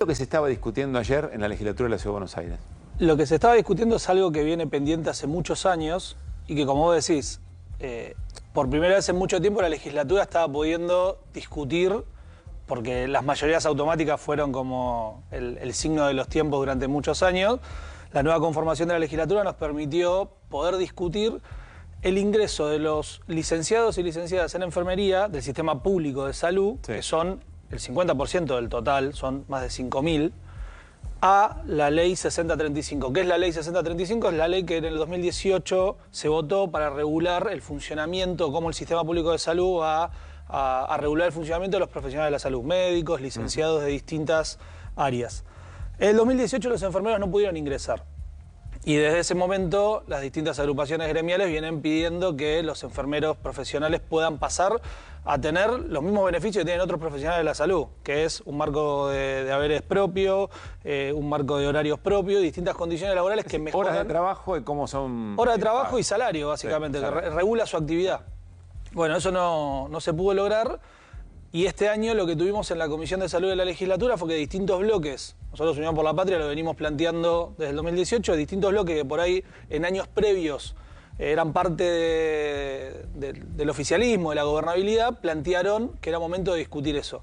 Lo que se estaba discutiendo ayer en la legislatura de la Ciudad de Buenos Aires. Lo que se estaba discutiendo es algo que viene pendiente hace muchos años y que, como vos decís, por primera vez en mucho tiempo la legislatura estaba pudiendo discutir, porque las mayorías automáticas fueron como el signo de los tiempos durante muchos años. La nueva conformación de la legislatura nos permitió poder discutir el ingreso de los licenciados y licenciadas en enfermería del sistema público de salud, sí, que son el 50% del total, son más de 5.000, a la ley 6035. ¿Qué es la ley 6035? Es la ley que en el 2018 se votó para regular el funcionamiento, cómo el sistema público de salud va a regular el funcionamiento de los profesionales de la salud, médicos, licenciados de distintas áreas. En el 2018 los enfermeros no pudieron ingresar. Y desde ese momento las distintas agrupaciones gremiales vienen pidiendo que los enfermeros profesionales puedan pasar a tener los mismos beneficios que tienen otros profesionales de la salud, que es un marco de haberes propio, un marco de horarios propio, distintas condiciones laborales que mejoran. Horas de trabajo y cómo son... Horas de trabajo y salario, básicamente, sí, que regula su actividad. Bueno, eso no se pudo lograr. Y este año lo que tuvimos en la Comisión de Salud de la Legislatura fue que distintos bloques, nosotros Unión por la Patria lo venimos planteando desde el 2018, distintos bloques que por ahí en años previos eran parte del oficialismo, de la gobernabilidad, plantearon que era momento de discutir eso.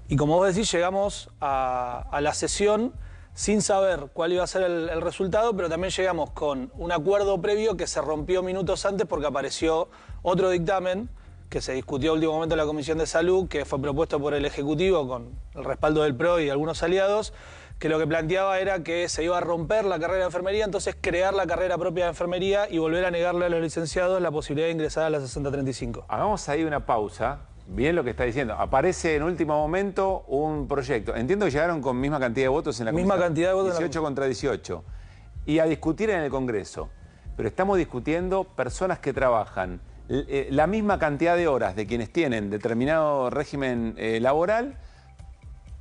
Y como vos decís, llegamos a la sesión sin saber cuál iba a ser el resultado, pero también llegamos con un acuerdo previo que se rompió minutos antes porque apareció otro dictamen que se discutió a último momento en la Comisión de Salud, que fue propuesto por el Ejecutivo con el respaldo del PRO y de algunos aliados, que lo que planteaba era que se iba a romper la carrera de enfermería, entonces crear la carrera propia de enfermería y volver a negarle a los licenciados la posibilidad de ingresar a la 6035. Hagamos ahí una pausa. Bien lo que está diciendo. Aparece en último momento un proyecto. Entiendo que llegaron con misma cantidad de votos en la Comisión. Misma cantidad de votos 18 contra 18. Y a discutir en el Congreso. Pero estamos discutiendo personas que trabajan la misma cantidad de horas de quienes tienen determinado régimen laboral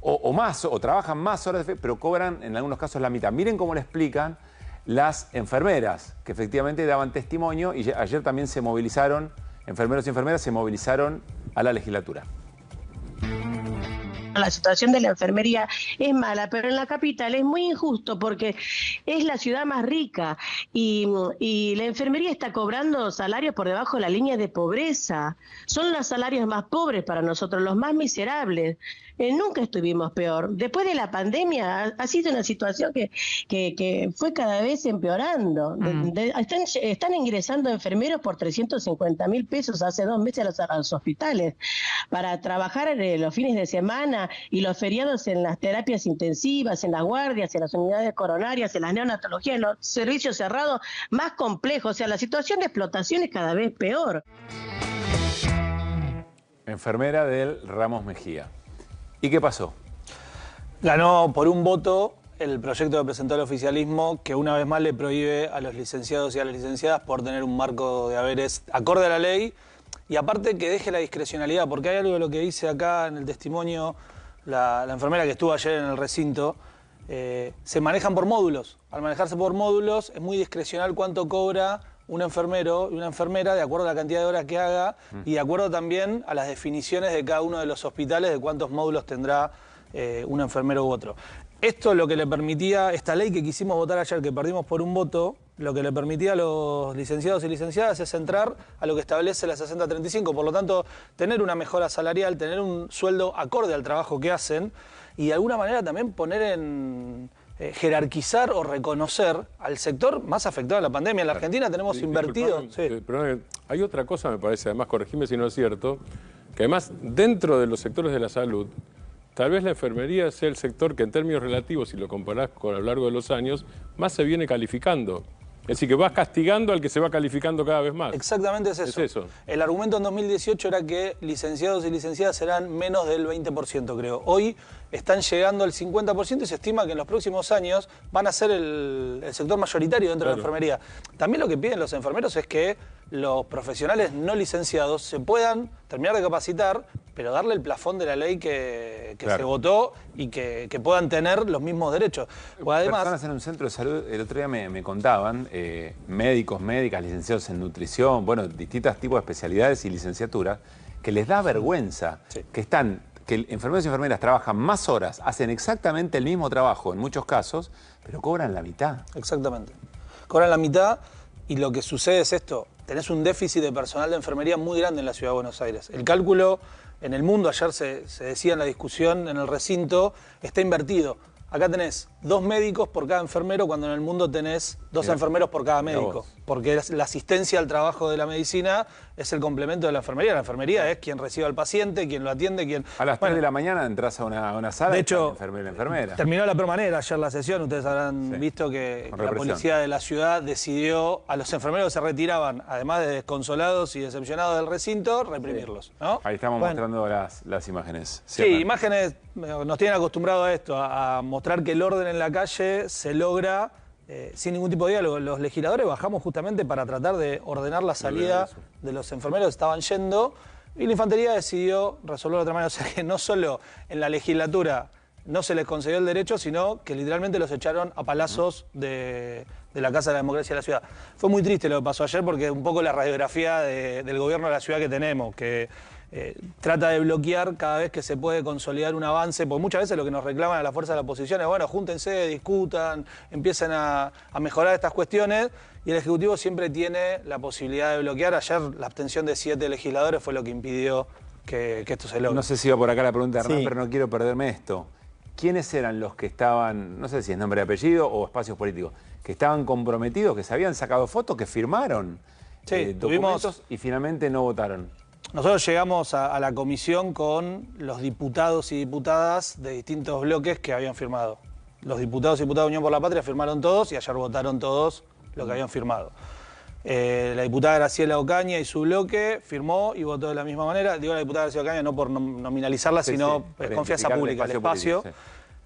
o más, o trabajan más horas, pero cobran en algunos casos la mitad. Miren cómo le explican las enfermeras, que efectivamente daban testimonio y ayer también se movilizaron, enfermeros y enfermeras se movilizaron a la legislatura. La situación de la enfermería es mala, pero en la capital es muy injusto porque es la ciudad más rica y la enfermería está cobrando salarios por debajo de la línea de pobreza. Son los salarios más pobres para nosotros, los más miserables. Nunca estuvimos peor. Después de la pandemia ha sido una situación que fue cada vez empeorando. Están ingresando enfermeros por 350.000 pesos hace 2 meses a los hospitales para trabajar los fines de semana y los feriados en las terapias intensivas, en las guardias, en las unidades coronarias, en las neonatologías, en los servicios cerrados más complejos. O sea, la situación de explotación es cada vez peor. Enfermera del Ramos Mejía. ¿Y qué pasó? Ganó por un voto el proyecto que presentó el oficialismo, que una vez más le prohíbe a los licenciados y a las licenciadas por tener un marco de haberes acorde a la ley y aparte que deje la discrecionalidad, porque hay algo de lo que dice acá en el testimonio la enfermera que estuvo ayer en el recinto, se manejan por módulos. Al manejarse por módulos es muy discrecional cuánto cobra un enfermero y una enfermera de acuerdo a la cantidad de horas que haga y de acuerdo también a las definiciones de cada uno de los hospitales de cuántos módulos tendrá un enfermero u otro. Esto lo que le permitía, esta ley que quisimos votar ayer, que perdimos por un voto, lo que le permitía a los licenciados y licenciadas es entrar a lo que establece la 6035, por lo tanto, tener una mejora salarial, tener un sueldo acorde al trabajo que hacen y de alguna manera también poner en... jerarquizar o reconocer al sector más afectado de la pandemia. En la Argentina tenemos invertido... Pero hay otra cosa, me parece, además, corregime si no es cierto, que además dentro de los sectores de la salud, tal vez la enfermería sea el sector que en términos relativos, si lo comparás con a lo largo de los años, más se viene calificando. Es decir, que vas castigando al que se va calificando cada vez más. Exactamente es eso. El argumento en 2018 era que licenciados y licenciadas serán menos del 20%, creo. Hoy están llegando al 50% y se estima que en los próximos años van a ser el sector mayoritario dentro de la enfermería. También lo que piden los enfermeros es que los profesionales no licenciados se puedan terminar de capacitar, pero darle el plafón de la ley que se votó y que puedan tener los mismos derechos. Además, personas en un centro de salud, el otro día me contaban, médicos, médicas, licenciados en nutrición, bueno, distintos tipos de especialidades y licenciaturas, que les da vergüenza, que están que enfermeros y enfermeras trabajan más horas, hacen exactamente el mismo trabajo en muchos casos, pero cobran la mitad. Exactamente. Cobran la mitad y lo que sucede es esto. Tenés un déficit de personal de enfermería muy grande en la Ciudad de Buenos Aires. El cálculo en el mundo, ayer se decía en la discusión en el recinto, está invertido. Acá tenés 2 médicos por cada enfermero, cuando en el mundo tenés 2 enfermeros por cada médico. Porque la asistencia al trabajo de la medicina es el complemento de la enfermería. La enfermería es quien recibe al paciente, quien lo atiende, quien... A las 3 de la mañana entras a una sala de y hecho, enfermera. Terminó la promanera ayer la sesión. Ustedes habrán visto que la policía de la ciudad decidió a los enfermeros que se retiraban, además de desconsolados y decepcionados del recinto, reprimirlos, ¿no? Ahí estamos mostrando las imágenes. Sí, imágenes, nos tienen acostumbrados a esto, a mostrar que el orden en la calle se logra sin ningún tipo de diálogo. Los legisladores bajamos justamente para tratar de ordenar la salida de los enfermeros que estaban yendo y la infantería decidió resolverlo de otra manera. O sea que no solo en la legislatura no se les concedió el derecho, sino que literalmente los echaron a palazos de la Casa de la Democracia de la ciudad. Fue muy triste lo que pasó ayer porque es un poco la radiografía del gobierno de la ciudad que tenemos, que trata de bloquear cada vez que se puede consolidar un avance, porque muchas veces lo que nos reclaman a la fuerza de la oposición es, bueno, júntense, discutan, empiecen a mejorar estas cuestiones, y el Ejecutivo siempre tiene la posibilidad de bloquear. Ayer la abstención de 7 legisladores fue lo que impidió que esto se logre. No sé si iba por acá la pregunta de Hernán, pero no quiero perderme esto. ¿Quiénes eran los que estaban, no sé si es nombre y apellido o espacios políticos, que estaban comprometidos, que se habían sacado fotos, que firmaron documentos y finalmente no votaron? Nosotros llegamos a la comisión con los diputados y diputadas de distintos bloques que habían firmado. Los diputados y diputadas de Unión por la Patria firmaron todos y ayer votaron todos lo que habían firmado. La diputada Graciela Ocaña y su bloque firmó y votó de la misma manera. Digo la diputada Graciela Ocaña no por nominalizarla, sino es confianza pública, el espacio.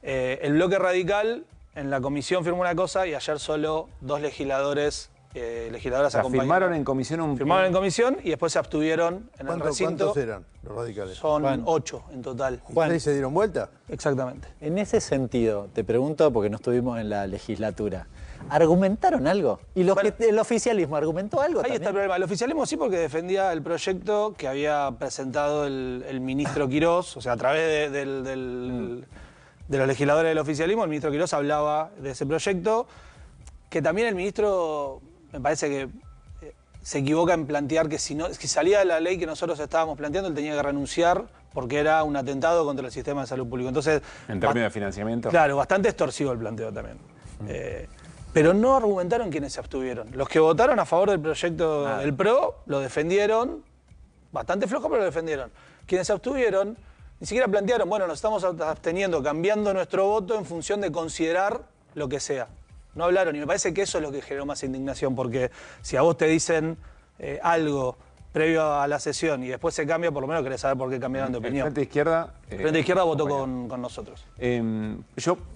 El bloque radical en la comisión firmó una cosa y ayer solo 2 legisladoras acompañaron. Firmaron en comisión Firmaron en comisión y después se abstuvieron en el recinto. ¿Cuántos eran los radicales? Son 8 en total. ¿Y se dieron vuelta? Exactamente. En ese sentido, te pregunto, porque no estuvimos en la legislatura, ¿argumentaron algo? ¿Y el oficialismo argumentó algo Ahí también? está el problema. El oficialismo sí, porque defendía el proyecto que había presentado el ministro Quirós, o sea, a través de los legisladores del oficialismo, el ministro Quirós hablaba de ese proyecto, que también el ministro, me parece que se equivoca en plantear que si salía de la ley que nosotros estábamos planteando, él tenía que renunciar porque era un atentado contra el sistema de salud público. Entonces, ¿en términos de financiamiento? Claro, bastante extorsivo el planteo también. Pero no argumentaron quienes se abstuvieron. Los que votaron a favor del proyecto del PRO lo defendieron, bastante flojo, pero lo defendieron. Quienes se abstuvieron ni siquiera plantearon, bueno, nos estamos absteniendo, cambiando nuestro voto en función de considerar lo que sea. No hablaron y me parece que eso es lo que generó más indignación, porque si a vos te dicen algo previo a la sesión y después se cambia, por lo menos querés saber por qué cambiaron de opinión. Frente Izquierda... Frente Izquierda votó con nosotros.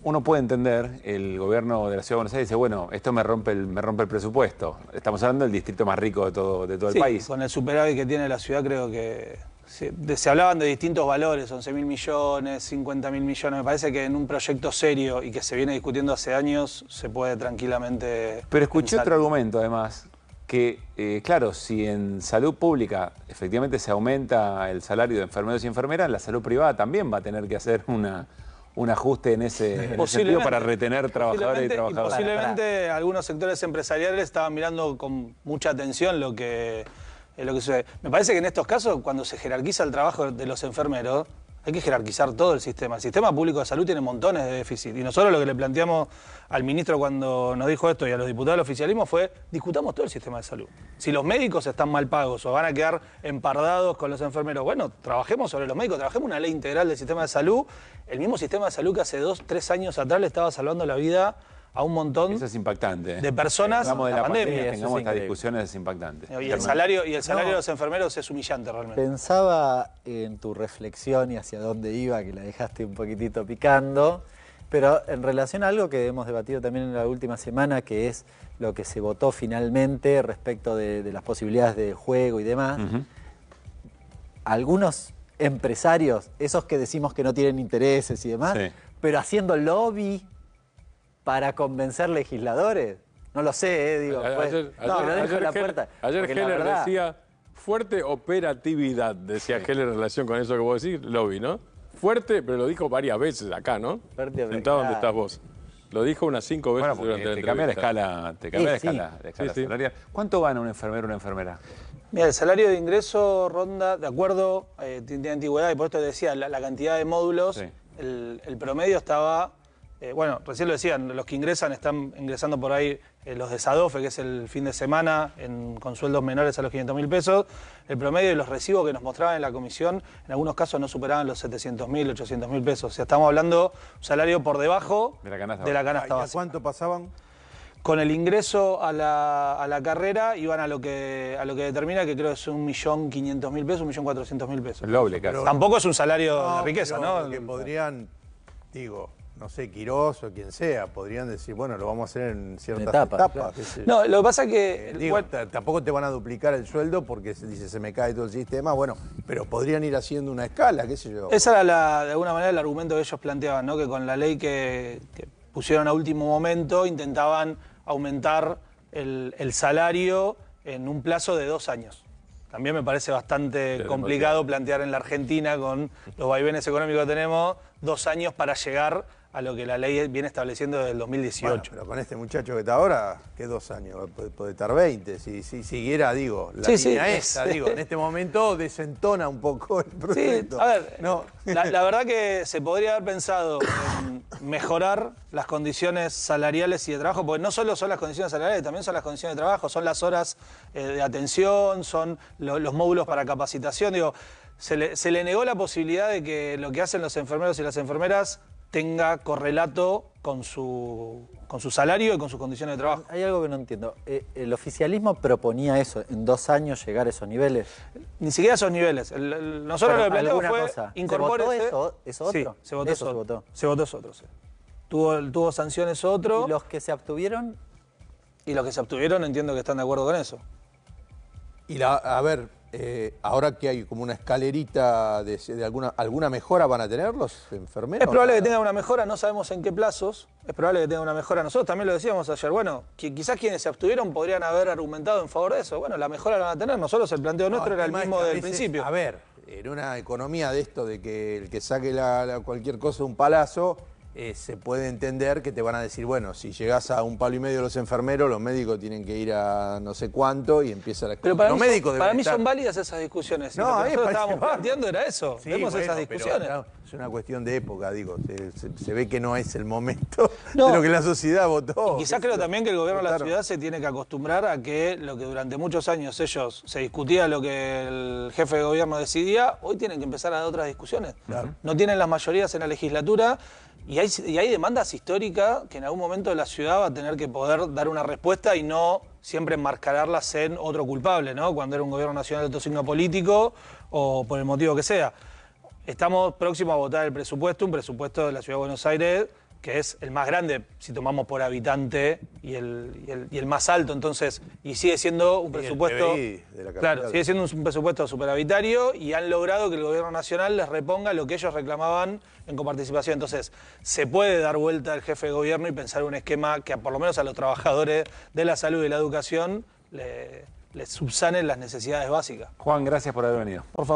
Uno puede entender, el gobierno de la Ciudad de Buenos Aires dice, bueno, esto me rompe el presupuesto. Estamos hablando del distrito más rico de todo el país. Con el superávit que tiene la ciudad creo que... Se hablaban de distintos valores, 11.000 millones, 50.000 millones. Me parece que en un proyecto serio y que se viene discutiendo hace años se puede tranquilamente... Pero escuché otro argumento además, que claro, si en salud pública efectivamente se aumenta el salario de enfermeros y enfermeras, la salud privada también va a tener que hacer un ajuste en ese sentido para retener trabajadores y trabajadoras. Posiblemente algunos sectores empresariales estaban mirando con mucha atención lo que sucede. Me parece que en estos casos, cuando se jerarquiza el trabajo de los enfermeros, hay que jerarquizar todo el sistema. El sistema público de salud tiene montones de déficit. Y nosotros lo que le planteamos al ministro cuando nos dijo esto y a los diputados del oficialismo fue, discutamos todo el sistema de salud. Si los médicos están mal pagos o van a quedar empardados con los enfermeros, bueno, trabajemos sobre los médicos, trabajemos una ley integral del sistema de salud. El mismo sistema de salud que hace 2, 3 años atrás le estaba salvando la vida a un montón eso es impactante, de personas en la pandemia. Tengamos estas discusiones, es impactante. Y el salario de los enfermeros es humillante realmente. Pensaba en tu reflexión y hacia dónde iba, que la dejaste un poquitito picando, pero en relación a algo que hemos debatido también en la última semana, que es lo que se votó finalmente respecto de las posibilidades de juego y demás, algunos empresarios, esos que decimos que no tienen intereses y demás, pero haciendo lobby para convencer legisladores. No lo sé, digo. Ayer Heller decía, fuerte operatividad, decía Heller en relación con eso que vos decís, lobby, ¿no? fuerte, pero lo dijo varias veces acá, ¿no? Fuerte, Sentado donde claro. estás vos. Lo dijo unas 5 veces Bueno, porque durante la te cambia la entrevista. escala, te cambia la Sí, escala, la escala Sí. salarial. ¿Cuánto gana un enfermero o una enfermera? Mira, el salario de ingreso ronda, de acuerdo, tiene antigüedad, y por esto te decía, la cantidad de módulos, Sí. el promedio estaba, bueno, recién lo decían, los que ingresan están ingresando por ahí los de SADOFE, que es el fin de semana, con sueldos menores a los 500.000 pesos. El promedio de los recibos que nos mostraban en la comisión, en algunos casos no superaban los 700.000, 800.000 pesos. O sea, estamos hablando un salario por debajo De la canasta de la básica. canasta ¿Y a básica. cuánto pasaban? Con el ingreso a la carrera iban a lo que determina, que creo que es 1.500.000 pesos, 1.400.000 pesos. El doble casi. Pero- Tampoco es un salario de riqueza, pero ¿no? Que podrían, digo, no sé, Quirós o quien sea, podrían decir, bueno, lo vamos a hacer en ciertas etapas, etapas. claro. qué sé yo. No, lo que pasa es que... Digo, bueno, tampoco te van a duplicar el sueldo porque se dice se me cae todo el sistema, bueno, pero podrían ir haciendo una escala, qué sé yo. esa era de alguna manera el argumento que ellos planteaban, ¿no? Que con la ley que pusieron a último momento intentaban aumentar el salario en un plazo de 2 años. También me parece bastante complicado plantear en la Argentina, con los vaivenes económicos que tenemos, 2 años para llegar a lo que la ley viene estableciendo desde el 2018. Bueno, pero con este muchacho que está ahora, ¿qué 2 años? Puede estar 20. Si siguiera, digo, la Sí, sí, línea esta, sí. digo, en este momento desentona un poco el Sí, proyecto. a ver, No. la verdad que se podría haber pensado en mejorar las condiciones salariales y de trabajo, porque no solo son las condiciones salariales, también son las condiciones de trabajo, son las horas de atención, son los módulos para capacitación. Digo, se le negó la posibilidad de que lo que hacen los enfermeros y las enfermeras tenga correlato con su salario y con sus condiciones de trabajo. Hay algo que no entiendo. ¿El oficialismo proponía eso, en 2 años llegar a esos niveles? Ni siquiera esos niveles. Nosotros Bueno, lo que planteamos alguna fue cosa. incorpórese. ¿Se votó eso otro? Sí, se votó Eso eso se otro. votó. Se votó eso otro, sí. Tuvo sanciones otro. ¿Y los que se abstuvieron? Y los que se abstuvieron entiendo que están de acuerdo con eso. Y a ver, ahora que hay como una escalerita de alguna mejora van a tener los enfermeros. Es probable que tenga una mejora, no sabemos en qué plazos. Es probable que tenga una mejora. Nosotros también lo decíamos ayer. Bueno, quizás quienes se abstuvieron podrían haber argumentado en favor de eso. Bueno, la mejora la van a tener. Nosotros el planteo nuestro era el tema es mismo que a del veces, principio. A ver, en una economía de esto de que el que saque cualquier cosa de un palazo, se puede entender que te van a decir, bueno, si llegás a 1,5 palos los enfermeros, los médicos tienen que ir a no sé cuánto y empieza la... Pero para los mí, médicos para deben mí estar- son válidas esas discusiones. Y No, lo a que mí me nosotros parece estábamos bárbaro. planteando era eso. Sí, Vemos bueno, esas pero, discusiones. claro, es una cuestión de época, digo. Se ve que no es el momento No. de lo que la sociedad votó. Y quizás creo también que el gobierno de la Votaron. ciudad se tiene que acostumbrar a que lo que durante muchos años ellos se discutía lo que el jefe de gobierno decidía, hoy tienen que empezar a dar otras discusiones. Claro. No tienen las mayorías en la legislatura y hay demandas históricas que en algún momento la ciudad va a tener que poder dar una respuesta y no siempre enmascararlas en otro culpable, ¿no? Cuando era un gobierno nacional de otro signo político o por el motivo que sea. Estamos próximos a votar el presupuesto, un presupuesto de la Ciudad de Buenos Aires, que es el más grande si tomamos por habitante y el más alto, entonces, y sigue siendo un Y el presupuesto... PBI de la capital. Claro, sigue siendo un presupuesto superhabitario y han logrado que el gobierno nacional les reponga lo que ellos reclamaban en coparticipación. Entonces, se puede dar vuelta al jefe de gobierno y pensar un esquema que por lo menos a los trabajadores de la salud y la educación les subsane las necesidades básicas. Juan, gracias por haber venido. Por favor.